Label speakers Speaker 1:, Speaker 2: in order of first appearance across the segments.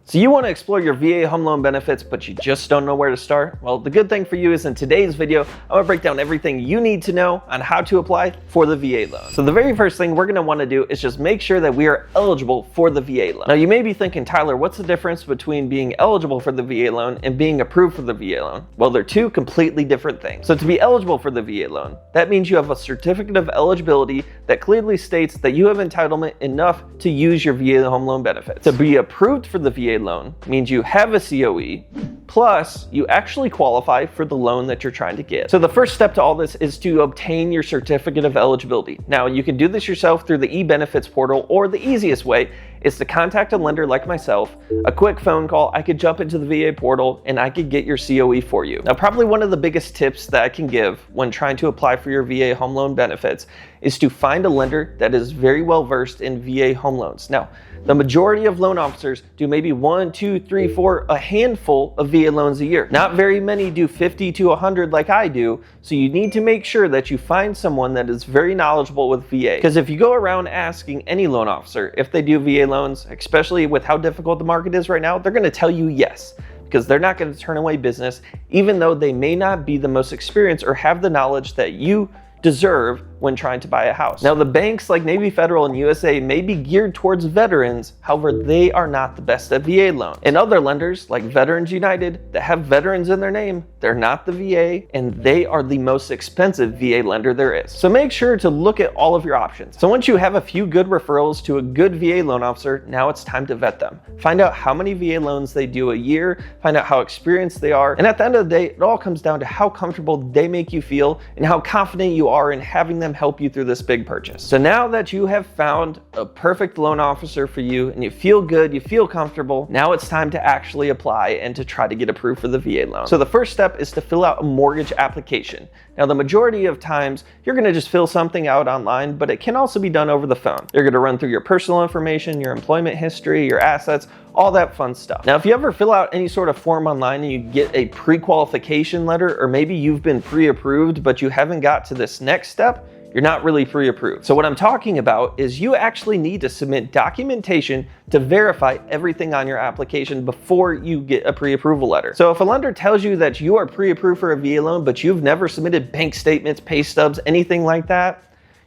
Speaker 1: So you want to explore your VA home loan benefits, but you just don't know where to start? Well, the good thing for you is in today's video, I'm going to break down everything you need to know on how to apply for the VA loan. So the very first thing we're going to want to do is just make sure that we are eligible for the VA loan. Now you may be thinking, Tyler, what's the difference between being eligible for the VA loan and being approved for the VA loan? Well, they're two completely different things. So to be eligible for the VA loan, that means you have a certificate of eligibility that clearly states that you have entitlement enough to use your VA home loan benefits. To be approved for the VA loan means you have a COE, plus you actually qualify for the loan that you're trying to get. So the first step to all this is to obtain your certificate of eligibility. Now you can do this yourself through the e-benefits portal, or the easiest way is to contact a lender like myself. A quick phone call, I could jump into the VA portal and I could get your COE for you. Now probably one of the biggest tips that I can give when trying to apply for your VA home loan benefits is to find a lender that is very well versed in VA home loans. Now, the majority of loan officers do maybe 1, 2, 3, 4, a handful of VA loans a year. Not very many do 50 to 100 like I do, so you need to make sure that you find someone that is very knowledgeable with VA. Because if you go around asking any loan officer if they do VA loans, especially with how difficult the market is right now, they're going to tell you yes, because they're not going to turn away business, even though they may not be the most experienced or have the knowledge that you deserve when trying to buy a house. Now the banks like Navy Federal and USA may be geared towards veterans, however they are not the best at VA loans. And other lenders like Veterans United that have veterans in their name, they're not the VA, and they are the most expensive VA lender there is. So make sure to look at all of your options. So once you have a few good referrals to a good VA loan officer, now it's time to vet them. Find out how many VA loans they do a year, find out how experienced they are, and at the end of the day, it all comes down to how comfortable they make you feel and how confident you are in having them help you through this big purchase. So now that you have found a perfect loan officer for you and you feel good, you feel comfortable, now it's time to actually apply and to try to get approved for the VA loan. So the first step is to fill out a mortgage application. Now the majority of times you're going to just fill something out online, but it can also be done over the phone. You're going to run through your personal information, your employment history, your assets, all that fun stuff. Now, if you ever fill out any sort of form online and you get a pre-qualification letter, or maybe you've been pre-approved, but you haven't got to this next step, you're not really pre-approved. So what I'm talking about is you actually need to submit documentation to verify everything on your application before you get a pre-approval letter. So if a lender tells you that you are pre-approved for a VA loan, but you've never submitted bank statements, pay stubs, anything like that,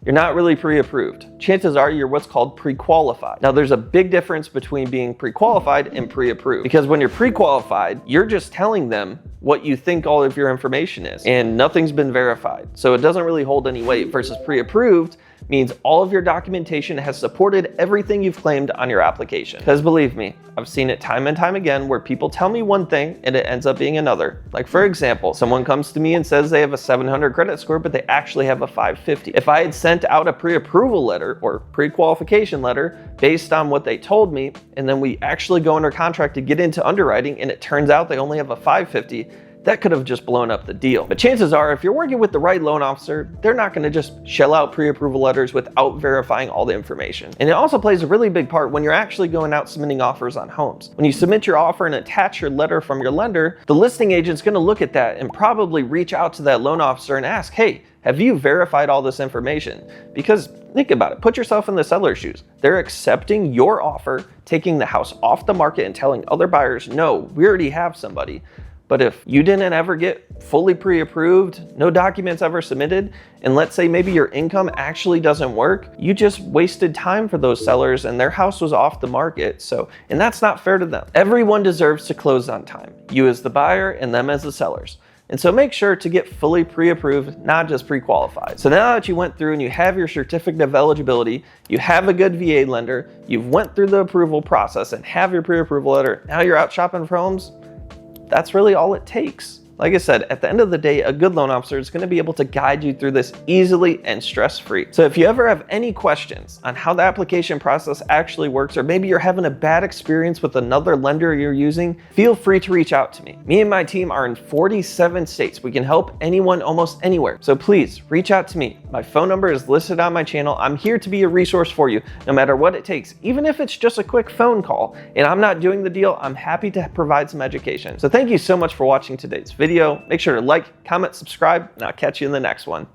Speaker 1: you're not really pre-approved. Chances are you're what's called pre-qualified. Now there's a big difference between being pre-qualified and pre-approved, because when you're pre-qualified, you're just telling them what you think all of your information is, and nothing's been verified. So it doesn't really hold any weight, versus pre-approved means all of your documentation has supported everything you've claimed on your application. Because believe me, I've seen it time and time again where people tell me one thing and it ends up being another. Like for example, someone comes to me and says they have a 700 credit score, but they actually have a 550. If I had sent out a pre-approval letter or pre-qualification letter based on what they told me, and then we actually go under contract to get into underwriting and it turns out they only have a 550, that could have just blown up the deal. But chances are, if you're working with the right loan officer, they're not going to just shell out pre-approval letters without verifying all the information. And it also plays a really big part when you're actually going out submitting offers on homes. When you submit your offer and attach your letter from your lender, the listing agent's going to look at that and probably reach out to that loan officer and ask, hey, have you verified all this information? Because think about it, put yourself in the seller's shoes. They're accepting your offer, taking the house off the market and telling other buyers, no, we already have somebody. But if you didn't ever get fully pre-approved, no documents ever submitted, and let's say maybe your income actually doesn't work, you just wasted time for those sellers and their house was off the market. And that's not fair to them. Everyone deserves to close on time. You as the buyer and them as the sellers. And so make sure to get fully pre-approved, not just pre-qualified. So now that you went through and you have your certificate of eligibility, you have a good VA lender, you've went through the approval process and have your pre-approval letter, now you're out shopping for homes, that's really all it takes. Like I said, at the end of the day, a good loan officer is going to be able to guide you through this easily and stress-free. So if you ever have any questions on how the application process actually works, or maybe you're having a bad experience with another lender you're using, feel free to reach out to me. Me and my team are in 47 states. We can help anyone almost anywhere. So please reach out to me. My phone number is listed on my channel. I'm here to be a resource for you, no matter what it takes. Even if it's just a quick phone call and I'm not doing the deal, I'm happy to provide some education. So thank you so much for watching today's video. Make sure to like, comment, subscribe, and I'll catch you in the next one.